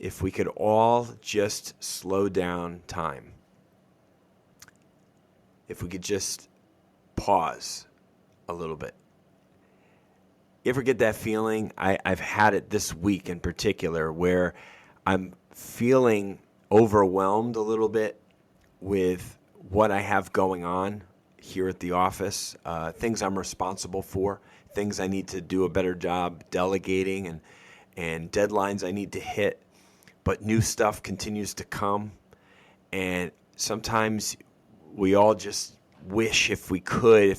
if we could all just slow down time. If we could just pause a little bit. You ever get that feeling? I've had it this week in particular where I'm feeling overwhelmed a little bit with what I have going on here at the office, things I'm responsible for, things I need to do a better job delegating, and deadlines I need to hit. But new stuff continues to come, and sometimes we all just wish if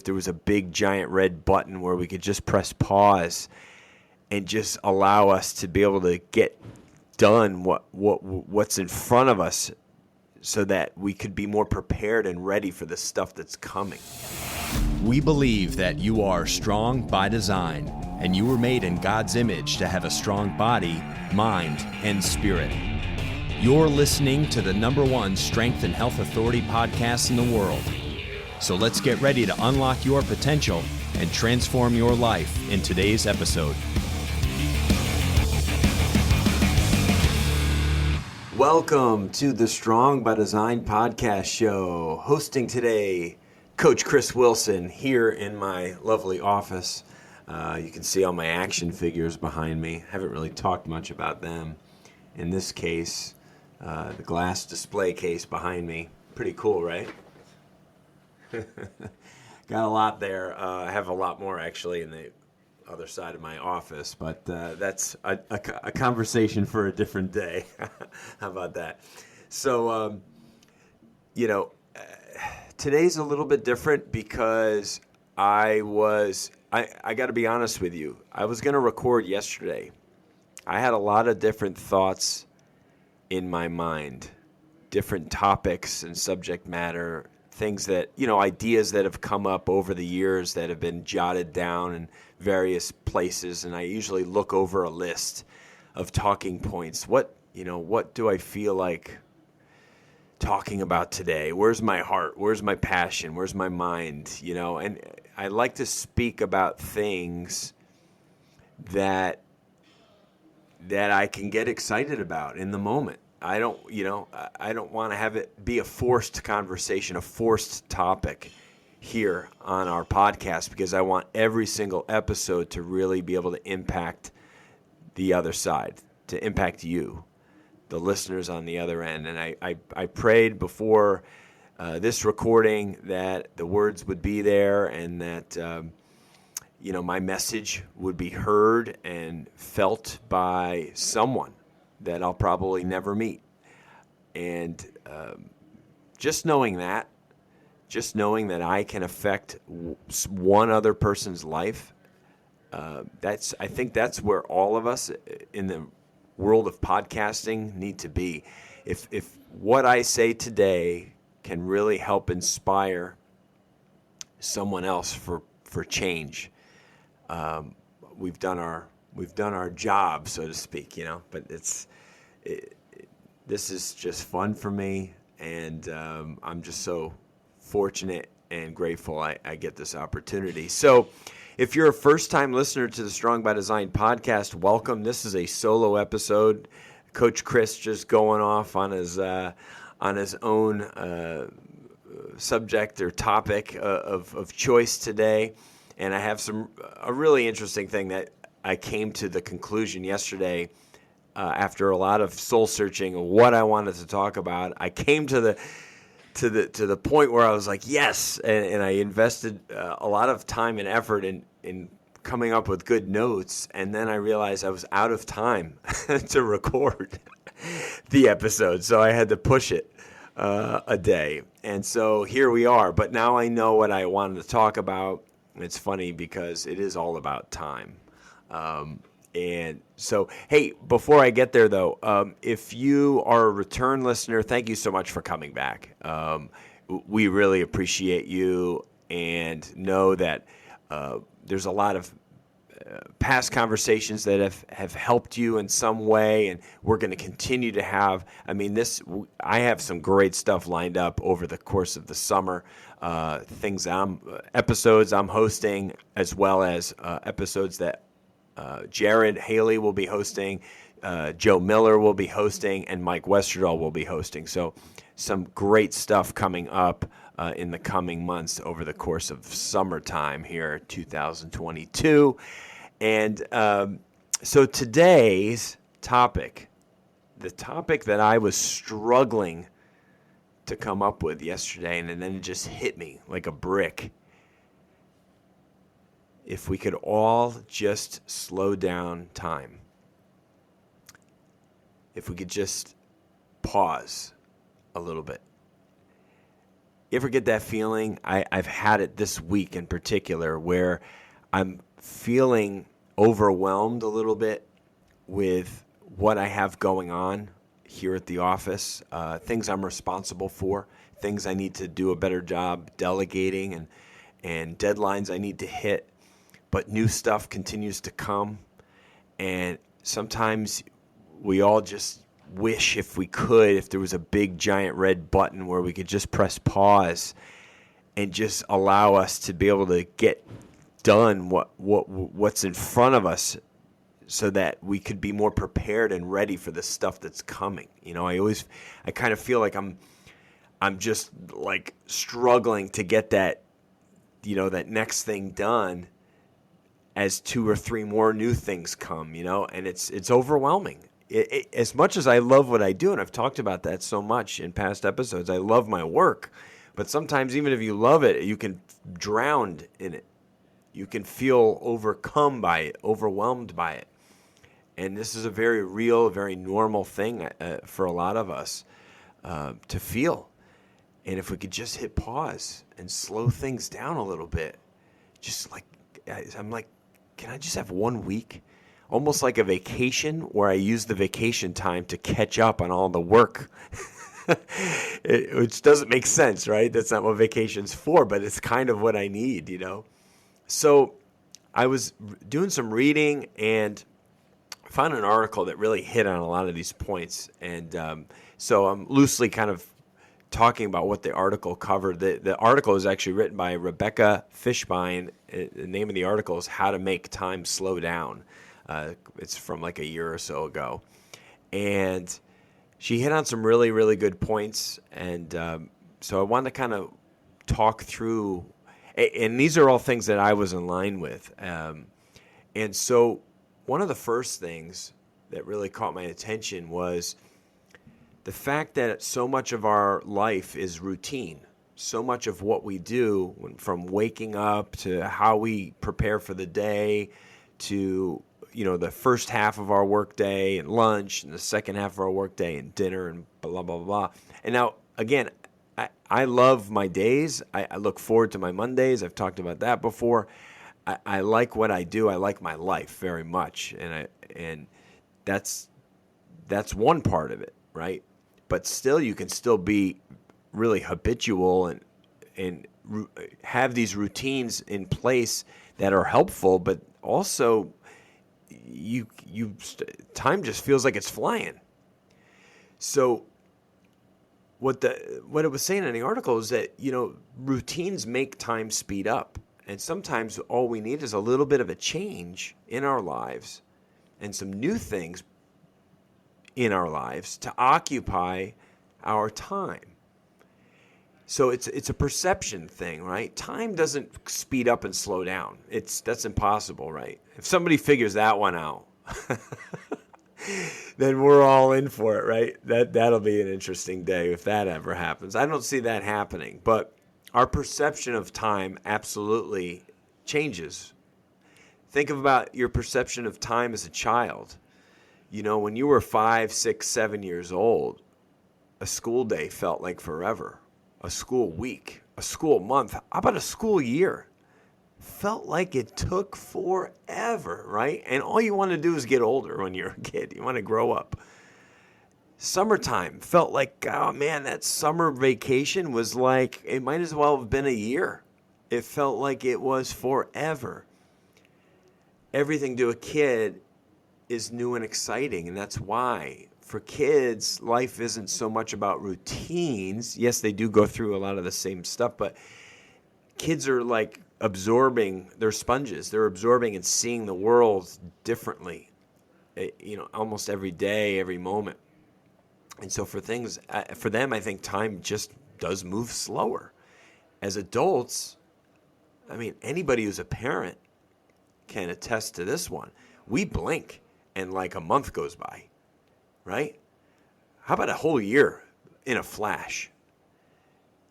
there was a big giant red button where we could just press pause and just allow us to be able to get done what's in front of us so that we could be more prepared and ready for the stuff that's coming. We believe that you are strong by design, and you were made in God's image to have a strong body, mind, and spirit. You're listening to the #1 Strength and Health Authority podcast in the world. So let's get ready to unlock your potential and transform your life in today's episode. Welcome to the Strong by Design podcast show. Hosting today, Coach Chris Wilson here in my lovely office. You can see all my action figures behind me. Haven't really talked much about them. In this case, the glass display case behind me. Pretty cool, right? Got a lot there. I have a lot more actually in the other side of my office, but that's a conversation for a different day. How about that? So, today's a little bit different because I got to be honest with you. I was going to record yesterday. I had a lot of different thoughts in my mind, different topics and subject matter, things that, ideas that have come up over the years that have been jotted down in various places. And I usually look over a list of talking points. What do I feel like talking about today? Where's my heart? Where's my passion? Where's my mind? And I like to speak about things that I can get excited about in the moment. I don't want to have it be a forced conversation, a forced topic here on our podcast, because I want every single episode to really be able to impact the other side, to impact you, the listeners on the other end. And I prayed before this recording that the words would be there and that my message would be heard and felt by someone that I'll probably never meet. And just knowing that I can affect one other person's life, I think that's where all of us in the world of podcasting need to be. If what I say today can really help inspire someone else for change, we've done our job, so to speak, But this is just fun for me, and I'm just so fortunate and grateful I get this opportunity. So, if you're a first-time listener to the Strong by Design podcast, welcome. This is a solo episode. Coach Chris just going off on his own subject or topic of choice today, and I have a really interesting thing that I came to the conclusion yesterday after a lot of soul searching of what I wanted to talk about. I came to the point where I was like, yes, and I invested a lot of time and effort in coming up with good notes, and then I realized I was out of time to record the episode, so I had to push it a day, and so here we are. But now I know what I wanted to talk about. It's funny because it is all about time. And so, hey, before I get there, though, if you are a return listener, thank you so much for coming back. We really appreciate you, and know that there's a lot of past conversations that have helped you in some way, and we're going to continue to have. I have some great stuff lined up over the course of the summer. Episodes I'm hosting, as well as episodes that Jared Haley will be hosting. Joe Miller will be hosting, and Mike Westerdahl will be hosting. So some great stuff coming up in the coming months over the course of summertime here, 2022. And so today's topic, the topic that I was struggling to come up with yesterday, and then it just hit me like a brick. If we could all just slow down time. If we could just pause a little bit. You ever get that feeling? I've had it this week in particular where I'm feeling overwhelmed a little bit with what I have going on here at the office, things I'm responsible for, things I need to do a better job delegating, and deadlines I need to hit. But new stuff continues to come, and sometimes we all just wish if there was a big giant red button where we could just press pause and just allow us to be able to get done what's in front of us, so that we could be more prepared and ready for the stuff that's coming. I kind of feel like I'm just like struggling to get that, that next thing done as 2 or 3 more new things come, and it's overwhelming. As much as I love what I do, and I've talked about that so much in past episodes, I love my work, but sometimes even if you love it, you can drown in it. You can feel overcome by it, overwhelmed by it. And this is a very real, very normal thing for a lot of us to feel. And if we could just hit pause and slow things down a little bit, I'm like, can I just have 1 week? Almost like a vacation where I use the vacation time to catch up on all the work, which doesn't make sense, right? That's not what vacation's for, but it's kind of what I need, So I was doing some reading and found an article that really hit on a lot of these points. And so I'm loosely kind of talking about what the article covered. The article is actually written by Rebecca Fishbein. The name of the article is How to Make Time Slow Down. It's from like a year or so ago. And she hit on some really, really good points. And so I wanted to kind of talk through, and these are all things that I was in line with. And so one of the first things that really caught my attention was the fact that so much of our life is routine. So much of what we do, from waking up to how we prepare for the day to the first half of our workday and lunch, and the second half of our workday and dinner and blah, blah, blah. And now, again, I love my days. I look forward to my Mondays. I've talked about that before. I like what I do. I like my life very much. And that's one part of it, right? But still, you can still be really habitual and have these routines in place that are helpful, but also time just feels like it's flying. So what it was saying in the article is that, routines make time speed up. And sometimes all we need is a little bit of a change in our lives and some new things in our lives to occupy our time. So it's a perception thing, right? Time doesn't speed up and slow down. That's impossible, right? If somebody figures that one out, then we're all in for it, right? That'll be an interesting day if that ever happens. I don't see that happening, but our perception of time absolutely changes. Think about your perception of time as a child. When you were 5, 6, 7 years old, a school day felt like forever. A school week, a school month, how about a school year? Felt like it took forever, right? And all you want to do is get older when you're a kid. You want to grow up. Summertime felt like, oh man, that summer vacation was like, it might as well have been a year. It felt like it was forever. Everything to a kid is new and exciting, and that's why for kids, life isn't so much about routines. Yes, they do go through a lot of the same stuff, but kids are like absorbing. They're sponges. They're absorbing and seeing the world differently almost every day, every moment. And so for them, I think time just does move slower. As adults, I mean, anybody who's a parent can attest to this one. We blink and like a month goes by, right? How about a whole year in a flash?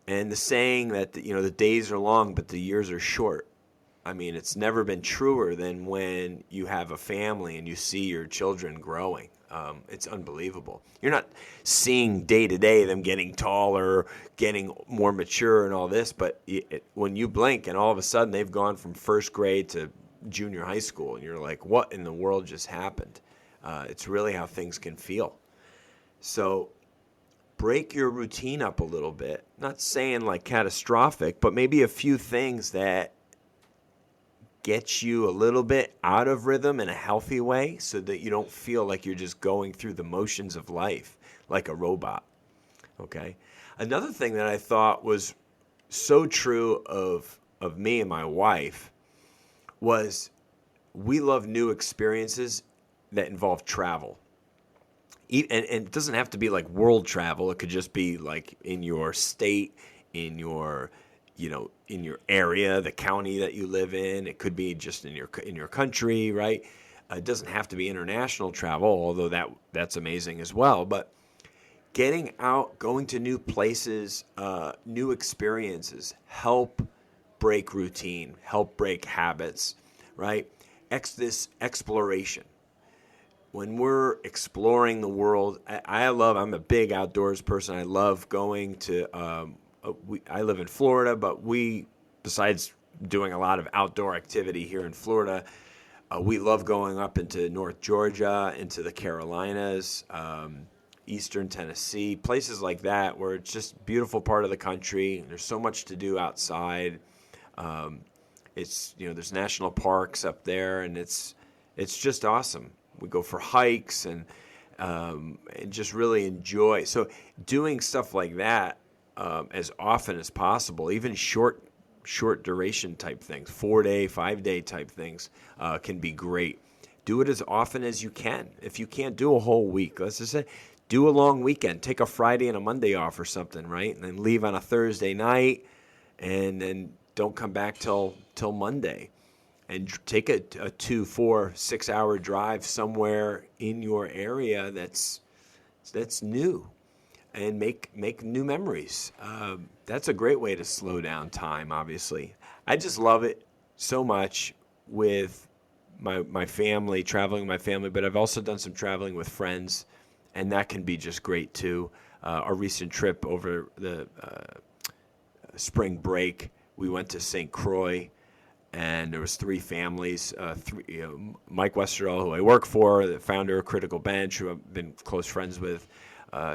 And the saying that, the days are long, but the years are short. I mean, it's never been truer than when you have a family and you see your children growing. It's unbelievable. You're not seeing day to day them getting taller, getting more mature and all this, but when you blink and all of a sudden they've gone from first grade to junior high school, and you're like, what in the world just happened? It's really how things can feel. So break your routine up a little bit. Not saying like catastrophic, but maybe a few things that get you a little bit out of rhythm in a healthy way so that you don't feel like you're just going through the motions of life like a robot. Okay? Another thing that I thought was so true of me and my wife was we love new experiences that involve travel. And it doesn't have to be like world travel. It could just be like in your state, in your area, the county that you live in. It could be just in your country, right? It doesn't have to be international travel, although that's amazing as well. But getting out, going to new places, new experiences, help break routine, help break habits, right? This exploration. When we're exploring the world, I'm a big outdoors person. I love going to, I live in Florida, but besides doing a lot of outdoor activity here in Florida, we love going up into North Georgia, into the Carolinas, Eastern Tennessee, places like that where it's just a beautiful part of the country. There's so much to do outside. There's national parks up there, and it's just awesome. We go for hikes and just really enjoy. So doing stuff like that as often as possible, even short duration type things, 4-day, 5-day type things can be great. Do it as often as you can. If you can't do a whole week, let's just say, do a long weekend. Take a Friday and a Monday off or something, right? And then leave on a Thursday night, and then don't come back till Monday. And take a 2, 4, 6 hour drive somewhere in your area that's new, and make new memories. That's a great way to slow down time, obviously. I just love it so much with my family, traveling with my family, but I've also done some traveling with friends, and that can be just great too. Our recent trip over the spring break, we went to St. Croix, and there was 3 families. Mike Westerdahl, who I work for, the founder of Critical Bench, who I've been close friends with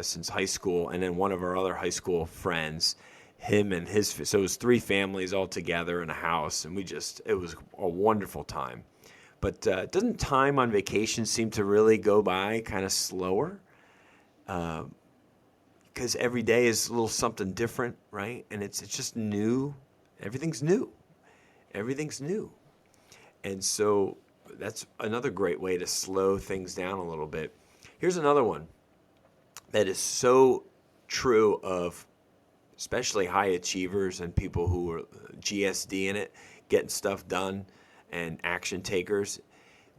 since high school, and then one of our other high school friends, him and his. So it was 3 families all together in a house, and it was a wonderful time. But doesn't time on vacation seem to really go by kind of slower? Because every day is a little something different, right? And it's just new. Everything's new. And so that's another great way to slow things down a little bit. Here's another one that is so true of especially high achievers and people who are GSD in it, getting stuff done, and action takers.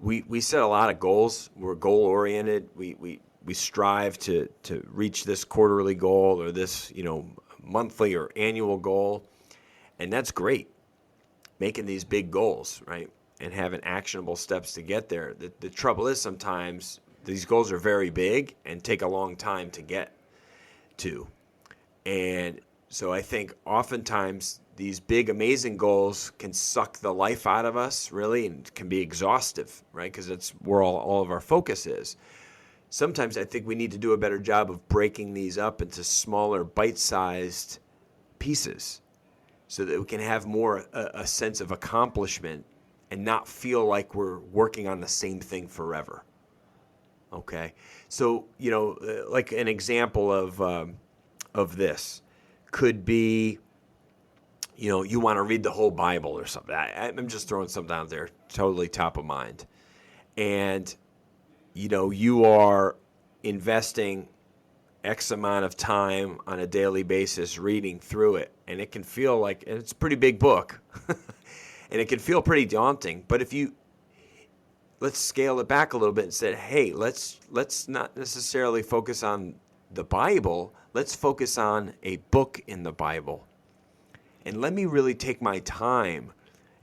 We set a lot of goals. We're goal oriented. We strive to reach this quarterly goal or this monthly or annual goal, and that's great. Making these big goals, right, and having actionable steps to get there. The trouble is sometimes these goals are very big and take a long time to get to. And so I think oftentimes these big, amazing goals can suck the life out of us, really, and can be exhaustive, right, because that's where all of our focus is. Sometimes I think we need to do a better job of breaking these up into smaller, bite-sized pieces, so that we can have more a sense of accomplishment and not feel like we're working on the same thing forever. Okay, so like an example of this could be, you want to read the whole Bible or something. I'm just throwing something out there, totally top of mind, and you are investing X amount of time on a daily basis reading through it. And it can feel like, and it's a pretty big book, and it can feel pretty daunting. But let's scale it back a little bit and say, hey, let's not necessarily focus on the Bible. Let's focus on a book in the Bible. And let me really take my time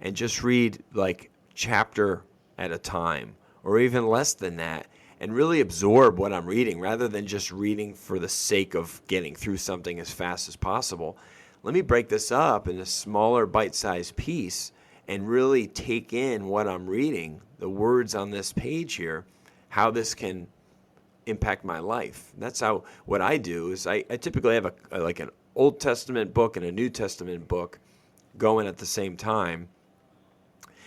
and just read like chapter at a time, or even less than that, and really absorb what I'm reading rather than just reading for the sake of getting through something as fast as possible. Let me break this up in a smaller bite-sized piece and really take in what I'm reading, the words on this page here, how this can impact my life. That's what I do is I typically have like an Old Testament book and a New Testament book going at the same time.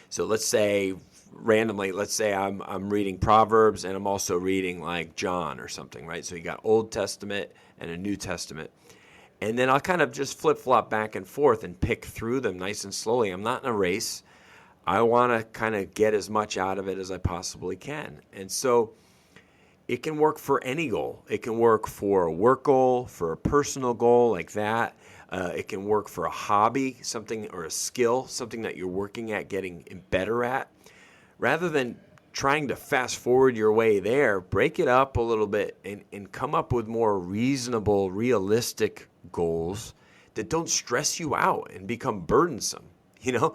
So let's say randomly, I'm reading Proverbs and I'm also reading like John or something, right? So you got Old Testament and a New Testament. And then I'll kind of just flip-flop back and forth and pick through them nice and slowly. I'm not in a race. I want to kind of get as much out of it as I possibly can. And so it can work for any goal. It can work for a work goal, for a personal goal like that. It can work for a hobby, something or a skill, something that you're working at getting better at. Rather than trying to fast forward your way there, break it up a little bit and come up with more reasonable, realistic goals that don't stress you out and become burdensome. You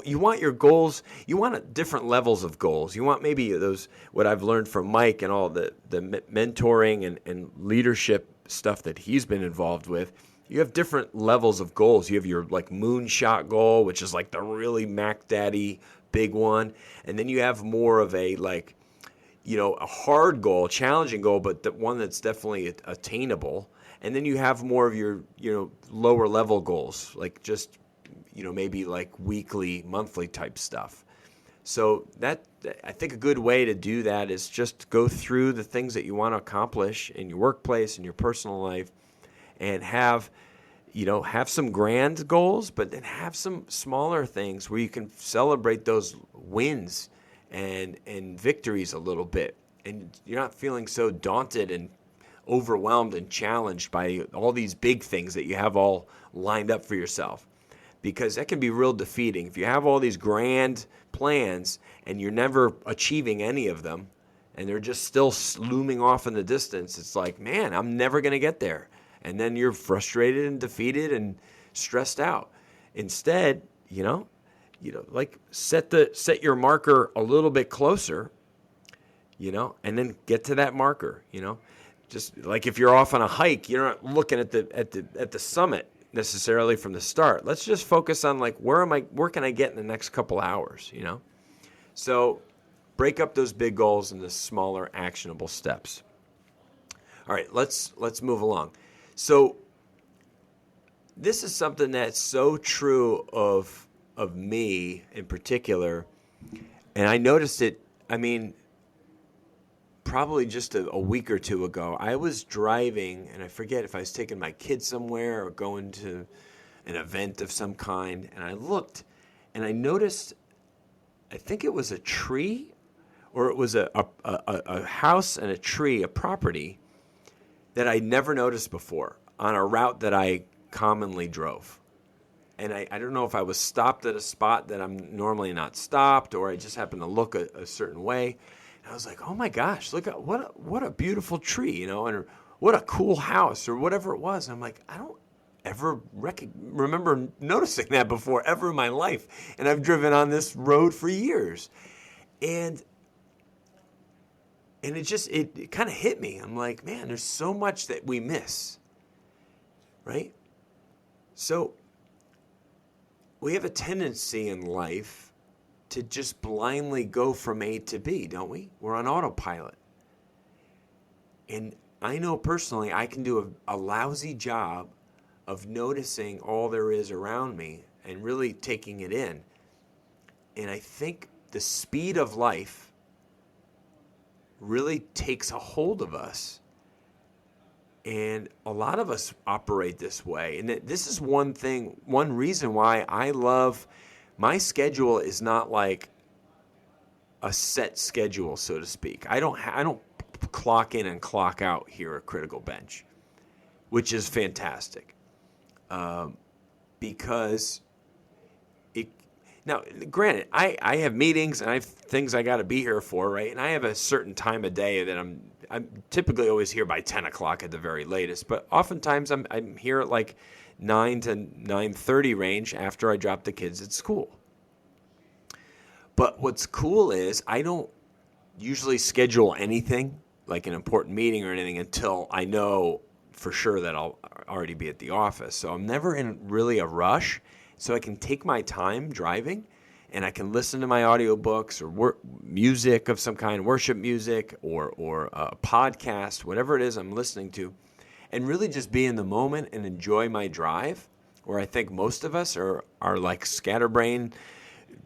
want your goals, you want different levels of goals. You want maybe those, what I've learned from Mike and all the mentoring and leadership stuff that he's been involved with. You have different levels of goals. You have your like moonshot goal, which is like the really Mac Daddy big one. And then you have more of a like, a hard goal, challenging goal, but the one that's definitely attainable. And then you have more of your, lower level goals, like just, maybe like weekly, monthly type stuff. So that, I think a good way to do that is just go through the things that you want to accomplish in your workplace, in your personal life, and have some grand goals, but then have some smaller things where you can celebrate those wins and victories a little bit. And you're not feeling so daunted and overwhelmed and challenged by all these big things that you have all lined up for yourself. Because that can be real defeating. If you have all these grand plans and you're never achieving any of them and they're just still looming off in the distance, it's like, man, I'm never going to get there. And then you're frustrated and defeated and stressed out. Instead, like set your marker a little bit closer, and then get to that marker, Just like if you're off on a hike, you're not looking at the summit necessarily from the start. Let's just focus on like where can I get in the next couple hours, So break up those big goals into smaller actionable steps. All right, let's move along. So this is something that's so true of me in particular, and I noticed it, probably just a week or two ago. I was driving, and I forget if I was taking my kids somewhere or going to an event of some kind, and I looked, and I noticed, I think it was a tree, or it was a house and a tree, a property, that I never noticed before on a route that I commonly drove. And I don't know if I was stopped at a spot that I'm normally not stopped, or I just happened to look a certain way. And I was like, oh my gosh, look at what a beautiful tree, and what a cool house, or whatever it was. And I'm like, I don't ever remember noticing that before ever in my life. And I've driven on this road for years. And it kind of hit me. I'm like, man, there's so much that we miss, right? So we have a tendency in life to just blindly go from A to B, don't we? We're on autopilot. And I know personally I can do a lousy job of noticing all there is around me and really taking it in. And I think the speed of life really takes a hold of us. And a lot of us operate this way. And this is one reason why I love, my schedule is not like a set schedule, so to speak. I don't clock in and clock out here at Critical Bench, which is fantastic, because it. Now, granted, I have meetings and I have things I got to be here for, right? And I have a certain time of day that I'm typically always here by 10 o'clock at the very latest. But oftentimes I'm here at like 9 to 9:30 range after I drop the kids at school. But what's cool is I don't usually schedule anything like an important meeting or anything until I know for sure that I'll already be at the office. So I'm never in really a rush. So I can take my time driving, and I can listen to my audiobooks or music of some kind, worship music or a podcast, whatever it is I'm listening to, and really just be in the moment and enjoy my drive, where I think most of us are like scatterbrained,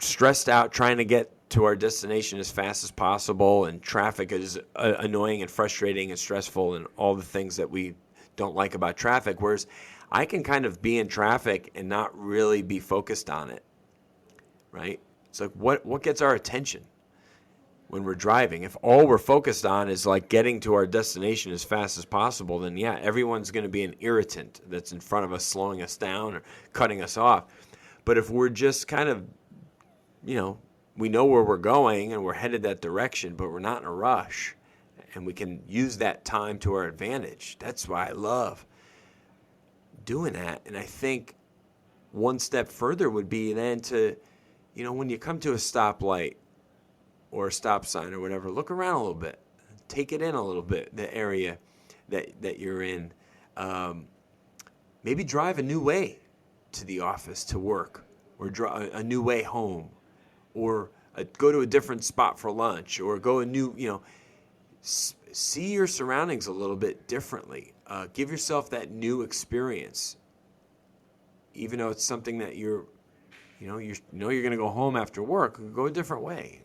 stressed out, trying to get to our destination as fast as possible, and traffic is annoying and frustrating and stressful and all the things that we don't like about traffic, whereas I can kind of be in traffic and not really be focused on it, right? It's like what gets our attention when we're driving? If all we're focused on is like getting to our destination as fast as possible, then yeah, everyone's going to be an irritant that's in front of us, slowing us down or cutting us off. But if we're just kind of, we know where we're going and we're headed that direction, but we're not in a rush, and we can use that time to our advantage. That's why I love doing that. And I think one step further would be then to, when you come to a stoplight or a stop sign or whatever, look around a little bit, take it in a little bit, the area that you're in. Maybe drive a new way to the office, to work, or drive a new way home, or go to a different spot for lunch, or go a new, see your surroundings a little bit differently. Give yourself that new experience, even though it's something that you're going to go home after work. Go a different way,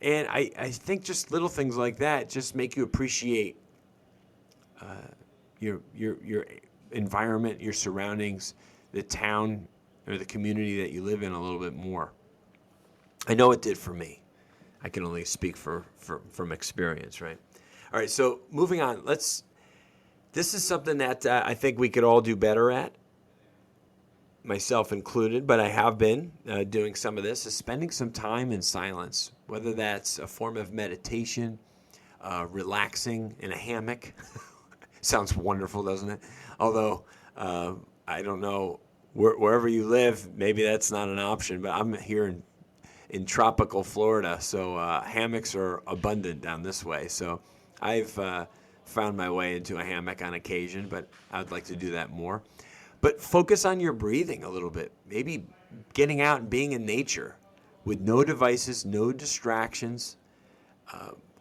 And I think just little things like that just make you appreciate your environment, your surroundings, the town or the community that you live in a little bit more. I know it did for me. I can only speak from experience, right? All right, so moving on. This is something that I think we could all do better at, myself included, but I have been doing some of this, is spending some time in silence, whether that's a form of meditation, relaxing in a hammock. Sounds wonderful, doesn't it? Although, I don't know, wherever you live, maybe that's not an option, but I'm here in tropical Florida, so hammocks are abundant down this way. So I've found my way into a hammock on occasion, but I would like to do that more. But focus on your breathing a little bit. Maybe getting out and being in nature with no devices, no distractions.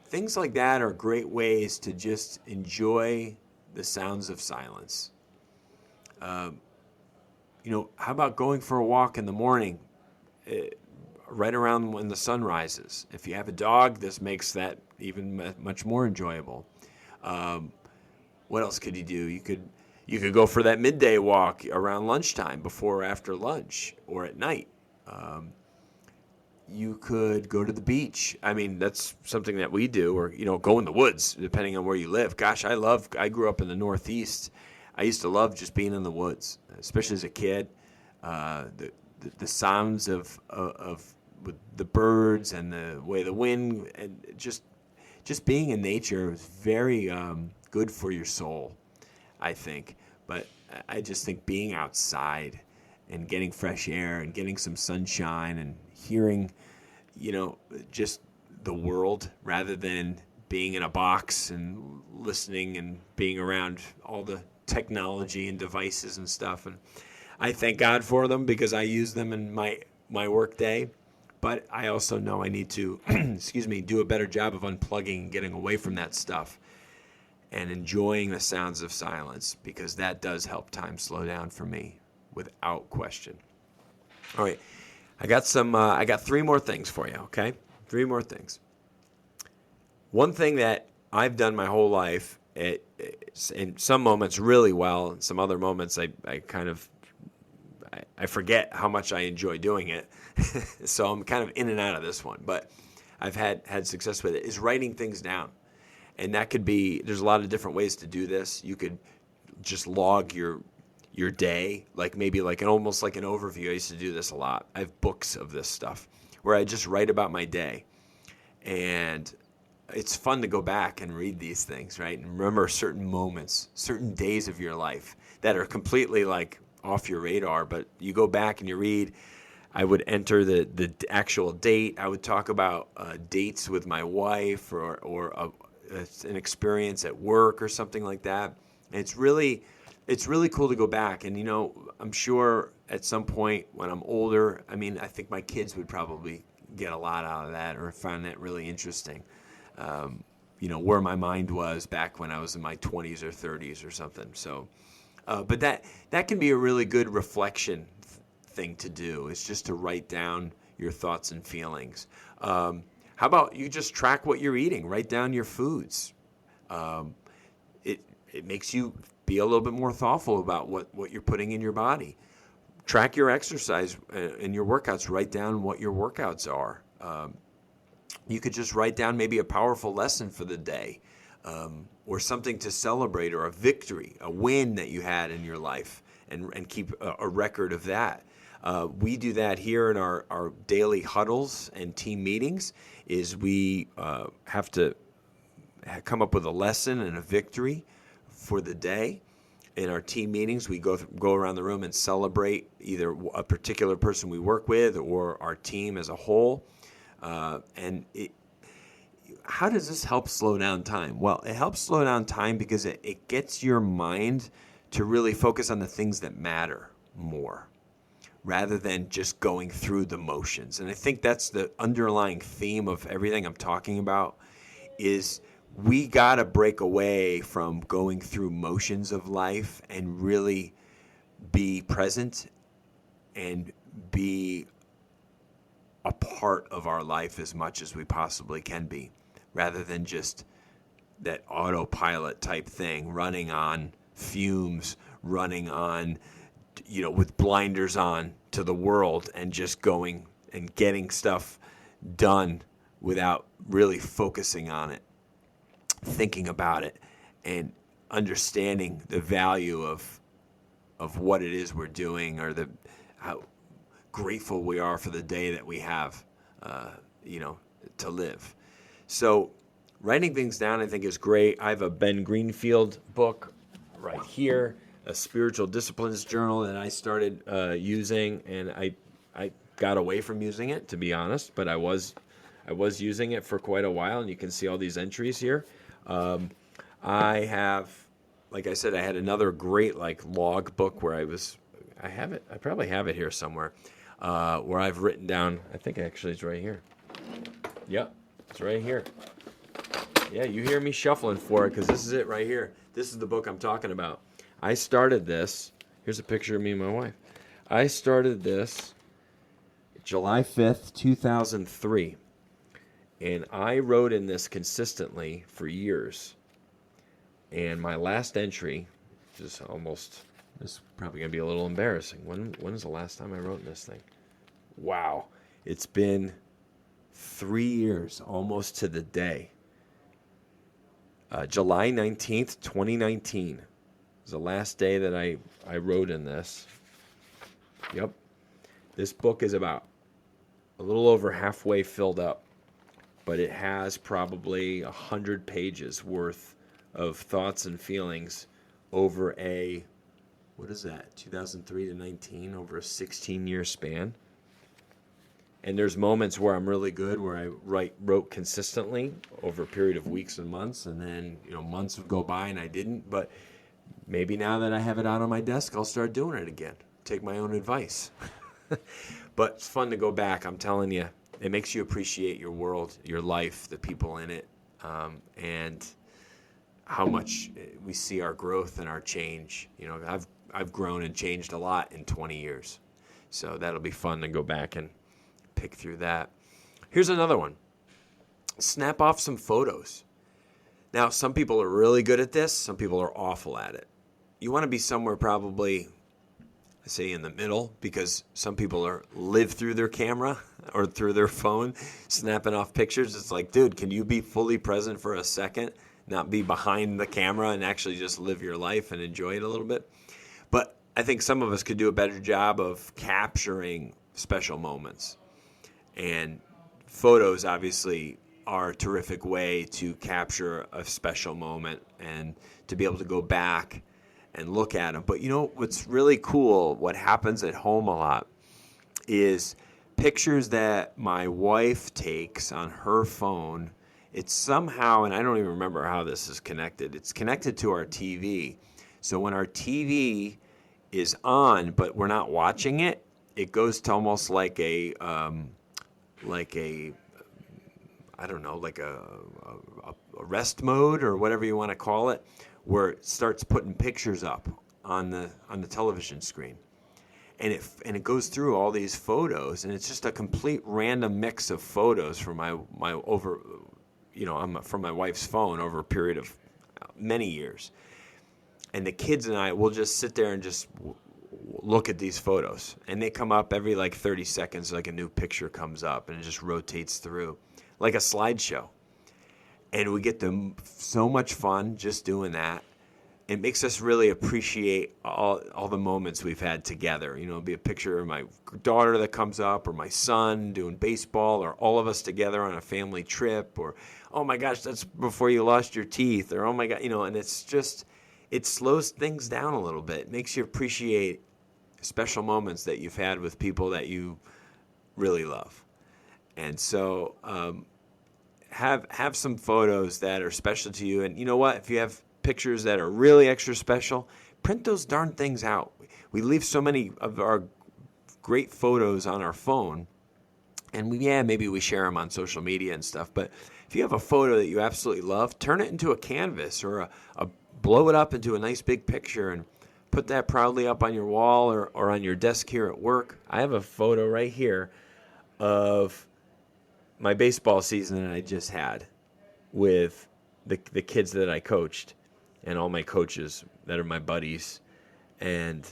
Things like that are great ways to just enjoy the sounds of silence. How about going for a walk in the morning, right around when the sun rises? If you have a dog, this makes that even much more enjoyable. What else could you do? You could go for that midday walk around lunchtime, before or after lunch, or at night. You could go to the beach. I mean, that's something that we do, or go in the woods, depending on where you live. Gosh, I grew up in the Northeast. I used to love just being in the woods, especially as a kid. The sounds of with the birds and the way the wind, and just being in nature is very good for your soul, I think. But I just think being outside and getting fresh air and getting some sunshine and hearing, just the world, rather than being in a box and listening and being around all the technology and devices and stuff. And I thank God for them, because I use them in my work day. But I also know I need to, do a better job of unplugging and getting away from that stuff and enjoying the sounds of silence, because that does help time slow down for me, without question. All right, I got 3 more things for you, okay? 3 more things. One thing that I've done my whole life, in some moments really well, in some other moments I forget how much I enjoy doing it. So I'm kind of in and out of this one. But I've had success with it, is writing things down. And that could be, there's a lot of different ways to do this. You could just log your day, like maybe like almost like an overview. I used to do this a lot. I have books of this stuff where I just write about my day. And it's fun to go back and read these things, right? And remember certain moments, certain days of your life that are completely like off your radar, but you go back and you read. I would enter the actual date. I would talk about dates with my wife or an experience at work or something like that. And it's really cool to go back. And, I'm sure at some point when I'm older, I think my kids would probably get a lot out of that or find that really interesting. Where my mind was back when I was in my 20s or 30s or something. So, but that can be a really good reflection thing to do. Is just to write down your thoughts and feelings. How about you just track what you're eating? Write down your foods. It makes you be a little bit more thoughtful about what you're putting in your body. Track your exercise and your workouts. Write down what your workouts are. You could just write down maybe a powerful lesson for the day, or something to celebrate, or a victory, a win that you had in your life, and keep a record of that. We do that here in our daily huddles and team meetings. Is we have to come up with a lesson and a victory for the day. In our team meetings, we go around the room and celebrate either a particular person we work with or our team as a whole. How does this help slow down time? Well, it helps slow down time because it gets your mind to really focus on the things that matter more, rather than just going through the motions. And I think that's the underlying theme of everything I'm talking about, is we got to break away from going through motions of life and really be present and be a part of our life as much as we possibly can be, rather than just that autopilot type thing, running on fumes, running on, with blinders on to the world and just going and getting stuff done without really focusing on it, thinking about it, and understanding the value of what it is we're doing, or how grateful we are for the day that we have, to live. So writing things down, I think, is great. I have a Ben Greenfield book right here, a spiritual disciplines journal that I started using, and I got away from using it, to be honest, but I was using it for quite a while, and you can see all these entries here. I have, like I said, I had another great log book where I probably have it here somewhere, where I've written down, I think actually it's right here. Yep, it's right here. Yeah, you hear me shuffling for it because this is it right here. This is the book I'm talking about. I started this. Here's a picture of me and my wife. I started this July 5th, 2003. And I wrote in this consistently for years. And my last entry, this is probably going to be a little embarrassing. When is the last time I wrote in this thing? Wow. It's been 3 years, almost to the day. July 19th, 2019 was the last day that I wrote in this. Yep. This book is about a little over halfway filled up, but it has probably 100 pages worth of thoughts and feelings over 2003 to 19, over a 16-year span. And there's moments where I'm really good, where I wrote consistently over a period of weeks and months, and then months would go by and I didn't. But maybe now that I have it out on my desk, I'll start doing it again. Take my own advice. But it's fun to go back. I'm telling you, it makes you appreciate your world, your life, the people in it, and how much we see our growth and our change. I've grown and changed a lot in 20 years, so that'll be fun to go back and pick through that. Here's another one. Snap off some photos. Now, some people are really good at this. Some people are awful at it. You want to be somewhere probably I say in the middle because some people live through their camera or through their phone, snapping off pictures. It's like, dude, can you be fully present for a second, not be behind the camera and actually just live your life and enjoy it a little bit? But I think some of us could do a better job of capturing special moments. And photos obviously are a terrific way to capture a special moment and to be able to go back and look at them. But you know what's really cool, what happens at home a lot, is pictures that my wife takes on her phone. It's somehow, and I don't even remember how this is connected, it's connected to our TV. So when our TV is on, but we're not watching it, it goes to almost like a I don't know, like a rest mode or whatever you want to call it, where it starts putting pictures up on the television screen, and it goes through all these photos, and it's just a complete random mix of photos from from my wife's phone over a period of many years, and the kids and I will just sit there and just look at these photos, and they come up every like 30 seconds, like a new picture comes up, and it just rotates through like a slideshow. And we get so much fun just doing that. It makes us really appreciate all the moments we've had together. You know, it'll be a picture of my daughter that comes up, or my son doing baseball, or all of us together on a family trip, or, oh my gosh, that's before you lost your teeth, or oh my God, and it's just, it slows things down a little bit. It makes you appreciate special moments that you've had with people that you really love. And so have some photos that are special to you. And you know what? If you have pictures that are really extra special, print those darn things out. We leave so many of our great photos on our phone, and maybe we share them on social media and stuff. But if you have a photo that you absolutely love, turn it into a canvas or blow it up into a nice big picture and put that proudly up on your wall or on your desk here at work. I have a photo right here of my baseball season that I just had with the kids that I coached and all my coaches that are my buddies. And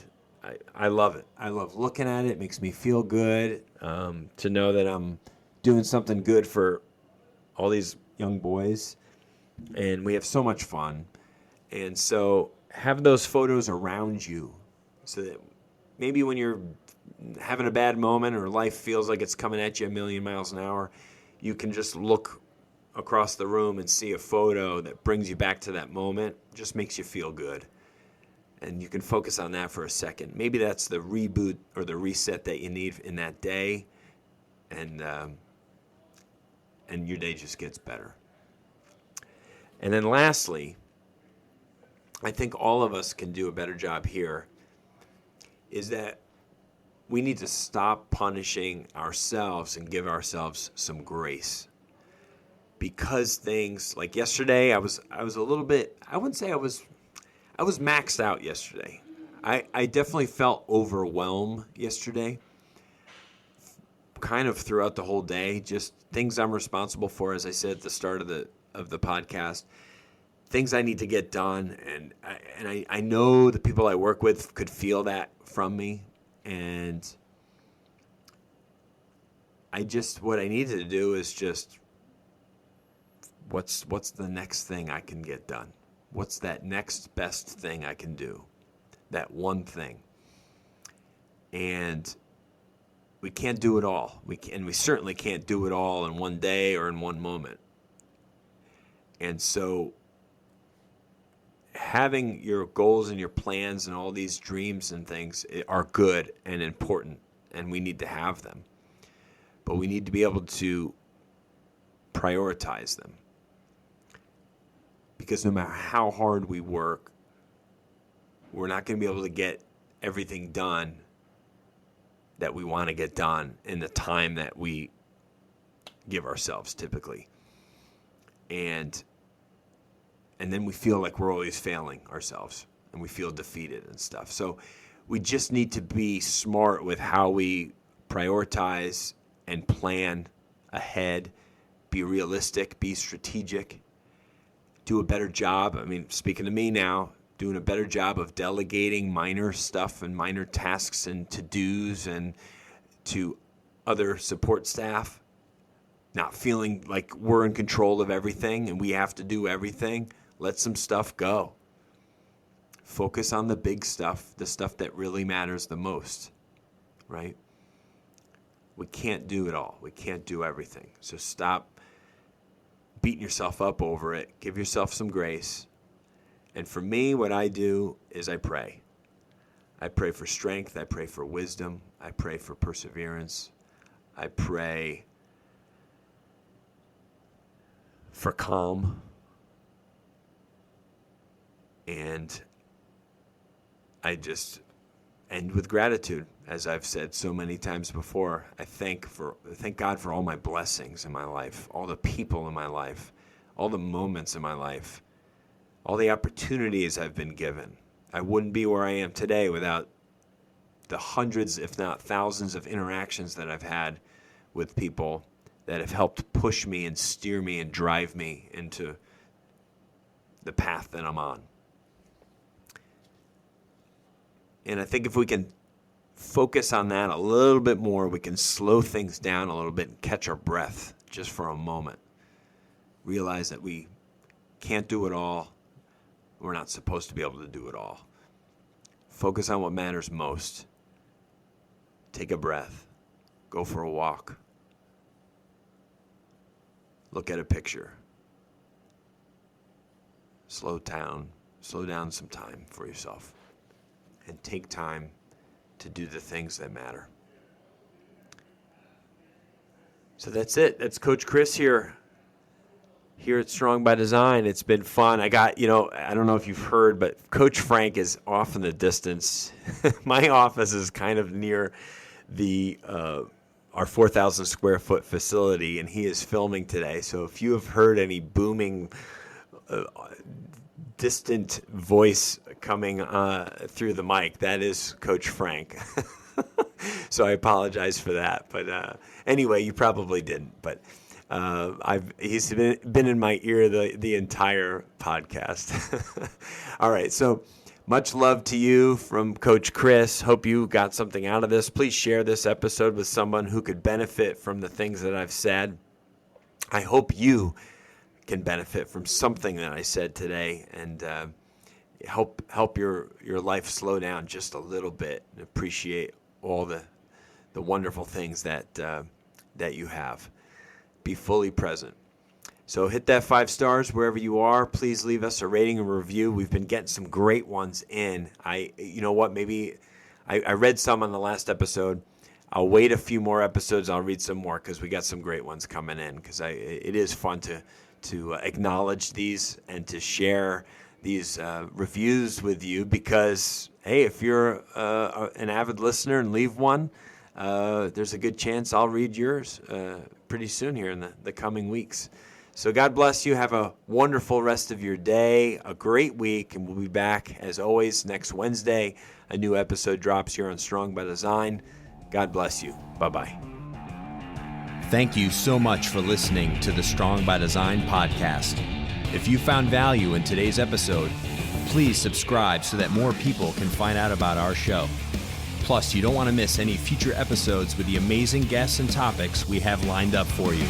I love it. I love looking at it. It makes me feel good to know that I'm doing something good for all these young boys. And we have so much fun. And so have those photos around you so that maybe when you're having a bad moment or life feels like it's coming at you a million miles an hour, you can just look across the room and see a photo that brings you back to that moment, just makes you feel good. And you can focus on that for a second. Maybe that's the reboot or the reset that you need in that day, and your day just gets better. And then lastly, I think all of us can do a better job here, is that we need to stop punishing ourselves and give ourselves some grace. Because things like yesterday, I was a little bit, I wouldn't say I was maxed out yesterday. I definitely felt overwhelmed yesterday, kind of throughout the whole day, just things I'm responsible for, as I said at the start of the podcast. Things I need to get done, and I know the people I work with could feel that from me, and what I needed to do is just, what's the next thing I can get done? What's that next best thing I can do? That one thing. And we can't do it all. We certainly can't do it all in one day or in one moment. And so having your goals and your plans and all these dreams and things are good and important, and we need to have them. But we need to be able to prioritize them. Because no matter how hard we work, we're not going to be able to get everything done that we want to get done in the time that we give ourselves typically. And then we feel like we're always failing ourselves, and we feel defeated and stuff. So we just need to be smart with how we prioritize and plan ahead, be realistic, be strategic, do a better job. I mean, speaking to me now, doing a better job of delegating minor stuff and minor tasks and to-dos and to other support staff, not feeling like we're in control of everything and we have to do everything. Let some stuff go. Focus on the big stuff, the stuff that really matters the most, right? We can't do it all. We can't do everything. So stop beating yourself up over it. Give yourself some grace. And for me, what I do is I pray. I pray for strength. I pray for wisdom. I pray for perseverance. I pray for calm. And I just end with gratitude. As I've said so many times before, I thank God for all my blessings in my life, all the people in my life, all the moments in my life, all the opportunities I've been given. I wouldn't be where I am today without the hundreds, if not thousands, of interactions that I've had with people that have helped push me and steer me and drive me into the path that I'm on. And I think if we can focus on that a little bit more, we can slow things down a little bit and catch our breath just for a moment. Realize that we can't do it all. We're not supposed to be able to do it all. Focus on what matters most. Take a breath. Go for a walk. Look at a picture. Slow down some time for yourself. And take time to do the things that matter. So that's it. That's Coach Chris here at Strong by Design. It's been fun. I got, I don't know if you've heard, but Coach Frank is off in the distance. My office is kind of near our 4,000 square foot facility, and he is filming today. So if you have heard any booming, distant voice coming through the mic, that is Coach Frank. So I apologize for that. But anyway, you probably didn't. But he's been in my ear the entire podcast. All right, so much love to you from Coach Chris. Hope you got something out of this. Please share this episode with someone who could benefit from the things that I've said. I hope you can benefit from something that I said today and help your life slow down just a little bit and appreciate all the wonderful things that you have. Be fully present. So hit that 5 stars wherever you are. Please leave us a rating and review. We've been getting some great ones in. Maybe I read some on the last episode. I'll wait a few more episodes. I'll read some more because we got some great ones coming in. Because it is fun to acknowledge these and to share these reviews with you. Because hey, if you're an avid listener and leave one, there's a good chance I'll read yours pretty soon here in the coming weeks. So God bless you. Have a wonderful rest of your day, a great week, and we'll be back, as always, next Wednesday. A new episode drops here on Strong by Design. God bless you. Bye-bye. Thank you so much for listening to the Strong by Design podcast. If you found value in today's episode, please subscribe so that more people can find out about our show. Plus, you don't want to miss any future episodes with the amazing guests and topics we have lined up for you.